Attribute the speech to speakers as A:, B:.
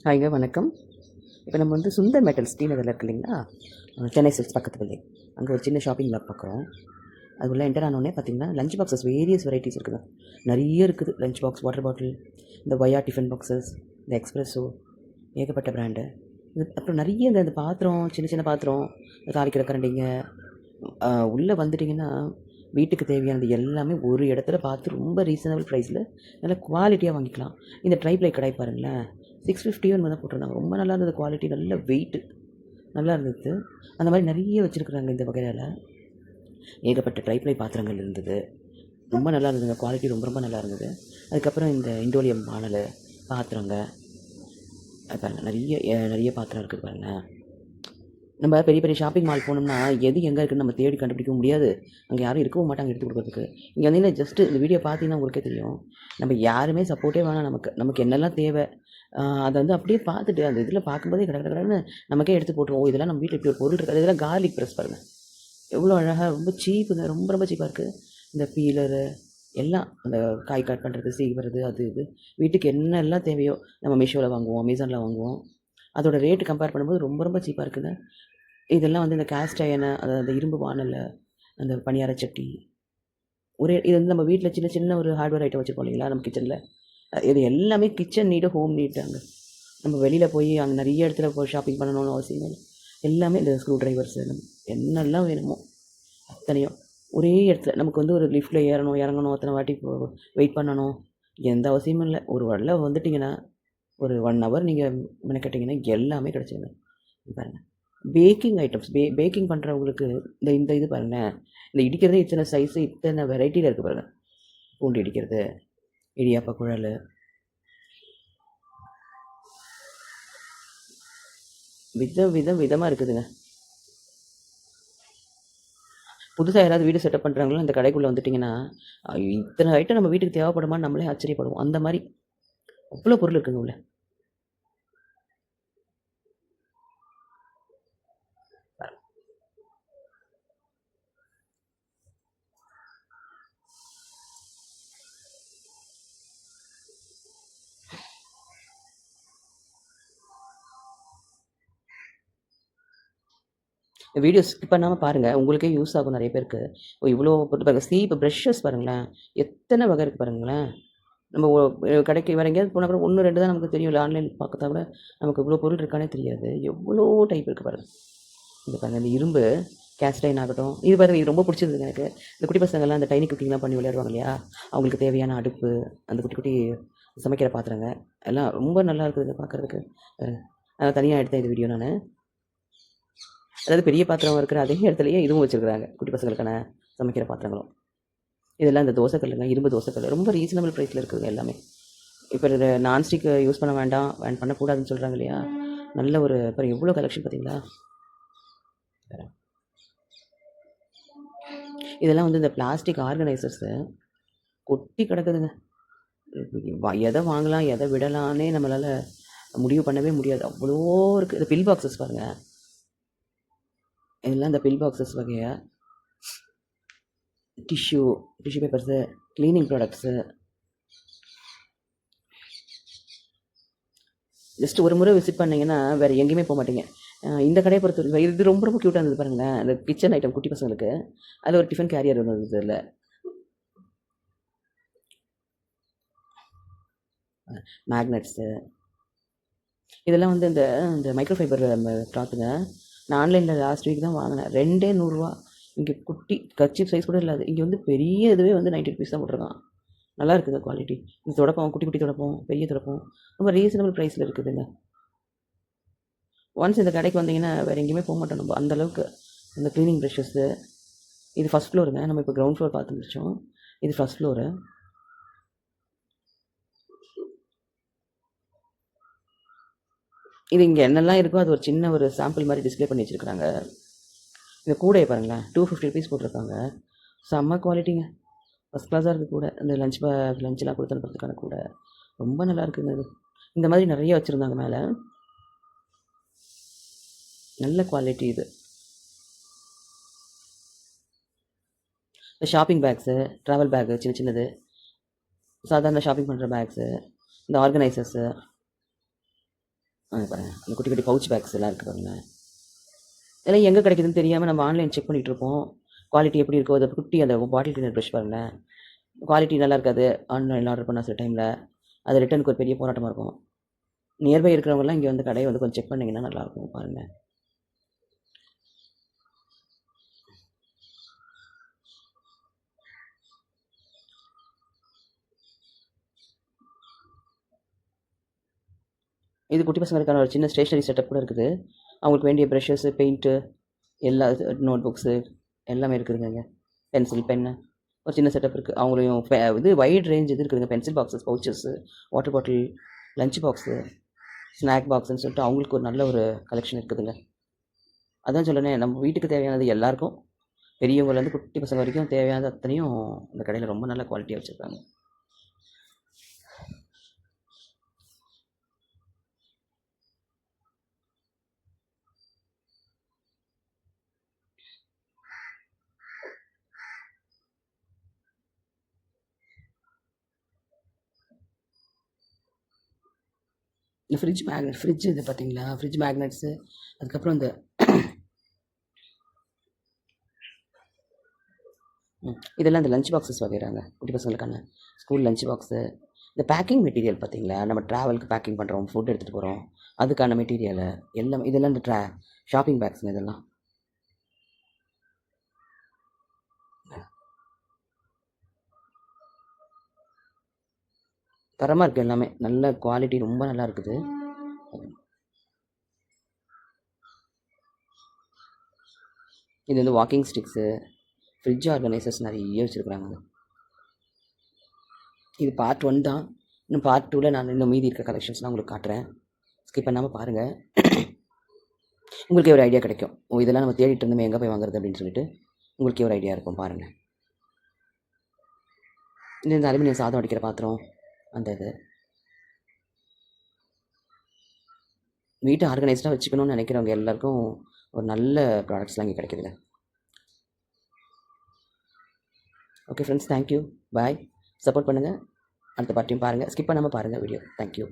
A: ஹாய்ங்க, வணக்கம். இப்போ நம்ம வந்து சுந்தர் மெட்டல்ஸ் ஸ்ரீநகரில் இருக்கு இல்லைங்களா, சென்னை சில்க்ஸ் பக்கத்து பில்டிங். அங்கே ஒரு சின்ன ஷாப்பிங் மால் பார்க்குறோம். அது உள்ள என்டர் ஆனோடனே பார்த்தீங்கன்னா லஞ்ச் பாக்ஸஸ் வேரியஸ் வெரைட்டிஸ் இருக்குதுங்க. நிறைய இருக்குது. லஞ்ச் பாக்ஸ், வாட்டர் பாட்டில், இந்த வயா டிஃபன் பாக்ஸஸ், இந்த எக்ஸ்பிரஸோ, ஏகப்பட்ட பிராண்டு. இது அப்புறம் நிறைய இந்த பாத்திரம், சின்ன சின்ன பாத்திரம், தாளிக்கிற கரண்டிங்க. உள்ளே வந்துட்டிங்கன்னா வீட்டுக்கு தேவையானது எல்லாமே ஒரு இடத்துல பார்த்து ரொம்ப ரீசனபிள் ப்ரைஸில் நல்ல குவாலிட்டியாக வாங்கிக்கலாம். இந்த ட்ரைப்ளை கடாய் பாருங்களேன், 650 தான் போட்டிருந்தாங்க. ரொம்ப நல்லா இருந்தது குவாலிட்டி, நல்ல வெயிட்டு நல்லா இருந்தது. அந்த மாதிரி நிறைய வச்சுருக்குறாங்க இந்த வகையில். ஏகப்பட்ட ட்ரைப்ளை பாத்திரங்கள் இருந்தது. ரொம்ப நல்லா இருந்ததுங்க, குவாலிட்டி ரொம்ப ரொம்ப நல்லா இருந்தது. அதுக்கப்புறம் இந்த இண்டோலியம் வானல் பாத்திரங்க பாருங்கள், நிறைய பாத்திரம் இருக்குது பாருங்கள். நம்ம பெரிய பெரிய ஷாப்பிங் மால் போனோம்னா எது எங்கே இருக்குன்னு நம்ம தேடி கண்டுபிடிக்க முடியாது. அங்கே யாரும் இருக்கவும் மாட்டாங்க எடுத்து கொடுக்குறதுக்கு. இங்கே வந்தீங்கன்னா ஜஸ்ட்டு இந்த வீடியோ பார்த்தீங்கன்னா உங்களுக்கே தெரியும். நம்ம யாருமே சப்போர்ட்டே வேணாம். நமக்கு என்னெல்லாம் தேவை அதை வந்து அப்படியே பார்த்துட்டு அந்த இதில் பார்க்கும்போதே கடன்னு நமக்கே எடுத்து போட்டுருவோம். இதெல்லாம் நம்ம வீட்டில் இப்படி ஒரு பொருள் இருக்குது. இதெல்லாம் கார்லிக் ப்ரெஸ் பாருங்கள், எவ்வளோ அழகாக, ரொம்ப சீப்புங்க, ரொம்ப ரொம்ப சீப்பாக இருக்குது. இந்த பீலரு எல்லாம், அந்த காய் கட் பண்ணுறது, சீவுறது, அது இது வீட்டுக்கு என்னெல்லாம் தேவையோ நம்ம மீஷோவில் வாங்குவோம், அமேசானில் வாங்குவோம். அதோட ரேட்டு கம்பேர் பண்ணும்போது ரொம்ப ரொம்ப சீப்பாக இருக்குங்க. இதெல்லாம் வந்து இந்த கேஸ்ட் அயனை, அதாவது இரும்பு வானல், அந்த பணியார சட்டி, இது வந்து நம்ம வீட்டில் சின்ன சின்ன ஒரு ஹார்ட்வேர் ஐட்டம் வச்சுருப்போம் இல்லைங்களா நம்ம கிச்சனில். இது எல்லாமே கிச்சன் நீடு, ஹோம் நீட். அங்கே நம்ம வெளியில் போய் அங்கே நிறைய இடத்துல போய் ஷாப்பிங் பண்ணணும்னு அவசியம் இல்லை. எல்லாமே இந்த ஸ்க்ரூ ட்ரைவர்ஸு என்னெல்லாம் வேணுமோ அத்தனையும் ஒரே இடத்துல. நமக்கு வந்து ஒரு லிஃப்ட்டில் ஏறணும் இறங்கணும், அத்தனை வாட்டி வெயிட் பண்ணணும், எந்த அவசியமும் இல்லை. ஒரு வழியில் வந்துட்டிங்கன்னா ஒரு 1 ஹவர் நீங்கள் மெனக்கட்டிங்கன்னா எல்லாமே கிடச்சிடுங்க. பாருங்கள், பேக்கிங் ஐட்டம்ஸ், பேக்கிங் பண்ணுறவங்களுக்கு இந்த இது பாருங்கள், இந்த இடிக்கிறதே இத்தனை சைஸு, இத்தனை வெரைட்டியில் இருக்குது பாருங்கள். பூண்டு இடிக்கிறது, இடியாப்ப குழல், விதமாக இருக்குதுங்க. புதுசாக யாராவது வீடு செட்டப் பண்ணுறாங்களோ இந்த கடைக்குள்ளே வந்துட்டிங்கன்னா இத்தனை ஐட்டம் நம்ம வீட்டுக்கு தேவைப்படுமான்னு நம்மளே ஆச்சரியப்படுவோம். அந்த மாதிரி அவ்வளோ பொருள் இருக்குங்க உள்ள. வீடியோ ஸ்கிப் பண்ணாமல் பாருங்கள், உங்களுக்கே யூஸ் ஆகும் நிறைய பேருக்கு. இவ்வளோ பொருள் பாருங்கள். சீப்பு ப்ரெஷ்ஷஸ் பாருங்களேன், எத்தனை வகை இருக்குது பாருங்களேன். நம்ம கடைக்கு வேறு எங்கேயாவது போனால் கூட 1 2 தான் நமக்கு தெரியும். இல்லை ஆன்லைன் பார்த்தா கூட நமக்கு இவ்வளோ பொருள் இருக்கானே தெரியாது. எவ்வளோ டைப் இருக்குது பாருங்கள். இந்த பாருங்கள், இந்த இரும்பு கேஸ்ட் அயர்ன் ஆகட்டும், இது பாருங்கள், இது ரொம்ப பிடிச்சிருந்துங்க எனக்கு. இந்த குட்டி பசங்கள்லாம் அந்த டைனி குக்கிங்லாம் பண்ணி விளையாடுவாங்க இல்லையா, அவங்களுக்கு தேவையான அடுப்பு, அந்த குட்டி குட்டி சமைக்கிற பாத்திரங்க எல்லாம் ரொம்ப நல்லா இருக்குதுங்க பார்க்குறதுக்கு. நான் தனியாக எடுத்தேன் இந்த வீடியோ நான். அதாவது பெரிய பாத்திரம் இருக்கிற அதே இடத்துலையே இதுவும் வச்சுருக்குறாங்க, குட்டி பசங்களுக்கான சமைக்கிற பாத்திரங்களும். இதெல்லாம் இந்த தோசைக்கல்லுங்க, இரும்பு தோசைக்கல், ரொம்ப ரீசனபிள் ப்ரைஸில் இருக்குதுங்க எல்லாமே. இப்போ நான்ஸ்டிக் யூஸ் பண்ண வேண்டாம், பண்ணக்கூடாதுன்னு சொல்கிறாங்க இல்லையா, நல்ல ஒரு அப்புறம் எவ்வளோ கலெக்ஷன் பார்த்தீங்களா. இதெல்லாம் வந்து இந்த பிளாஸ்டிக் ஆர்கனைசர்ஸு கொட்டி கிடக்குதுங்க. எதை வாங்கலாம் எதை விடலான்னே நம்மளால் முடிவு பண்ணவே முடியாது, அவ்வளோ இருக்குது. இந்த பில் பாக்ஸஸ் பாருங்கள், இதெல்லாம் இந்த பில் பாக்ஸஸ் வகையை, tissue papers, cleaning products. Just ஒரு முறை விசிட் பண்ணிங்கன்னா வேறு எங்கேயுமே போக மாட்டீங்க. இந்த கடையை பொறுத்த இது ரொம்ப ரொம்ப க்யூட்டாக இருந்தது பாருங்களேன். இந்த கிச்சன் ஐட்டம் குட்டி பசங்களுக்கு, அதில் ஒரு டிஃபன் கேரியர் இருந்தது. இதில் மேக்னெட்ஸு, இதெல்லாம் வந்து இந்த இந்த மைக்ரோஃபைபர் கிளாத்துங்க. நான் ஆன்லைனில் லாஸ்ட் வீக் தான் வாங்கினேன். 2 100 இங்கே குட்டி கர்ச்சீப் சைஸ் கூட இல்லாது. இங்கே வந்து பெரிய இதுவே வந்து 90 ருபீஸ் தான் போட்டிருக்கான். நல்லா இருக்குதுங்க குவாலிட்டி. இந்த தொடப்பம், குட்டி குட்டி தொடப்பம், பெரிய தொடப்பம், ரொம்ப ரீசனபிள் ப்ரைஸில் இருக்குதுங்க. ஒன்ஸ் இந்த கடைக்கு வந்தீங்கன்னா வேறு எங்கேயுமே போக மாட்டோம் நம்ம, அந்தளவுக்கு. இந்த க்ளீனிங் ப்ரஷஸ்ஸு, இது ஃபஸ்ட் ஃப்ளோருங்க. நம்ம இப்போ கிரவுண்ட் ஃப்ளோர் பார்த்து முடிச்சோம். இது ஃபஸ்ட் ஃப்ளோரு. இது இங்கே என்னெல்லாம் இருக்கோ அது ஒரு சின்ன ஒரு சாம்பிள் மாதிரி டிஸ்பிளே பண்ணி வச்சுருக்குறாங்க. இந்த கூடையை பாருங்களேன், 250 ருபீஸ் போட்டிருக்காங்க. செம்ம குவாலிட்டிங்க, ஃபஸ்ட் கிளாஸாக இருக்குது கூட. இந்த லஞ்செலாம் கொடுத்து அனுப்புறதுக்கான கூட ரொம்ப நல்லா இருக்குங்க. இது இந்த மாதிரி நிறைய வச்சுருந்தாங்க மேலே, நல்ல குவாலிட்டி. இது இந்த ஷாப்பிங் பேக்ஸு, ட்ராவல் பேக்கு, சின்ன சின்னது சாதாரண ஷாப்பிங் பண்ணுற பேக்ஸு, இந்த ஆர்கனைசர்ஸு, பாருங்கள் அந்த குட்டி குட்டி பவுச் பேக்ஸ் எல்லாம் இருக்குது பாருங்கள். இதெல்லாம் எங்கே கிடைக்குதுன்னு தெரியாமல் நம்ம ஆன்லைன் செக் பண்ணிகிட்டு இருப்போம். குவாலிட்டி எப்படி இருக்கோ அதை குட்டி அந்த பாட்டில் கிளீனர் ப்ரஷ் பாருங்கள், குவாலிட்டி நல்லா இருக்காது. ஆன்லைனில் ஆர்டர் பண்ண சில டைமில் அது ரிட்டனுக்கு ஒரு பெரிய போராட்டமாக இருக்கும். நியர்பை இருக்கிறவங்கலாம் இங்கே வந்து கடையை வந்து கொஞ்சம் செக் பண்ணிங்கன்னா நல்லாயிருக்கும் பாருங்கள். இது குட்டி பசங்களுக்கான ஒரு சின்ன ஸ்டேஷனரி செட்டப் கூட இருக்குது. அவங்களுக்கு வேண்டிய ப்ரஷஸ்ஸு, பெயிண்ட்டு, எல்லா நோட் புக்ஸு எல்லாமே இருக்குதுங்க. பென்சில், பென்னு, ஒரு சின்ன செட்டப் இருக்குது. அவங்களையும் இது வைட் ரேஞ்ச் இது இருக்குதுங்க. Pencil boxes, pouches, water bottle, lunch box, snack பாக்ஸுன்னு சொல்லிட்டு அவங்களுக்கு ஒரு நல்ல ஒரு கலெக்ஷன் இருக்குதுங்க. அதான் சொல்லணே, நம்ம வீட்டுக்கு தேவையானது எல்லாருக்கும், பெரியவங்கலேருந்து குட்டி பசங்க வரைக்கும் தேவையானது அத்தனையும் இந்த கடையில் ரொம்ப நல்ல குவாலிட்டியாக வச்சுருக்காங்க. இந்த ஃப்ரிட்ஜ் இது பார்த்தீங்களா, ஃப்ரிட்ஜ் மேக்னெட்ஸு, அதுக்கப்புறம் இந்த இதெல்லாம் இந்த லஞ்ச் பாக்ஸஸ் வகைறாங்க குட்டி பசங்களுக்கான ஸ்கூல் லஞ்ச் பாக்ஸு. இந்த பேக்கிங் மெட்டீரியல் பார்த்தீங்களா, நம்ம ட்ராவலுக்கு பேக்கிங் பண்ணுறோம், ஃபுட் எடுத்துகிட்டு போகிறோம், அதுக்கான மெட்டீரியலு எல்லாம் இதெல்லாம் இந்த ஷாப்பிங் பேக்ஸுங்க இதெல்லாம். தரமாக இருக்குது எல்லாமே, நல்ல குவாலிட்டி ரொம்ப நல்லா இருக்குது. இது வந்து வாக்கிங் ஸ்டிக்ஸு, ஃப்ரிட்ஜ் ஆர்கனைசர்ஸ் நிறைய வச்சுருக்குறாங்க. இது பார்ட் 1 தான். இன்னும் பார்ட் 2ல் நான் இன்னும் மீதி இருக்க கலெக்ஷன்ஸ்லாம் உங்களுக்கு காட்டுறேன். ஸ்கிப் பண்ணாமல் பாருங்கள். உங்களுக்கே ஒரு ஐடியா கிடைக்கும். இதெல்லாம் நம்ம தேடிட்டு இருந்தோமே எங்கே போய் வாங்குறது அப்படின்னு சொல்லிட்டு உங்களுக்கே ஒரு ஐடியா இருக்கும் பாருங்கள். இந்த அலுமினியம் சாதம் அடிக்கிற பாத்திரம், அந்த இது வீட்டை ஆர்கனைஸ்டாக வச்சுக்கணும்னு நினைக்கிறவங்க எல்லாருக்கும் ஒரு நல்ல ப்ராடக்ட்ஸ்லாம் இங்கே கிடைக்குதுங்க. ஓகே ஃப்ரெண்ட்ஸ், தேங்க்யூ, பாய். சப்போர்ட் பண்ணுங்கள். அடுத்த பார்ட்டியும் பாருங்கள், ஸ்கிப் பண்ணாமல் பாருங்கள் வீடியோ. தேங்க்யூ.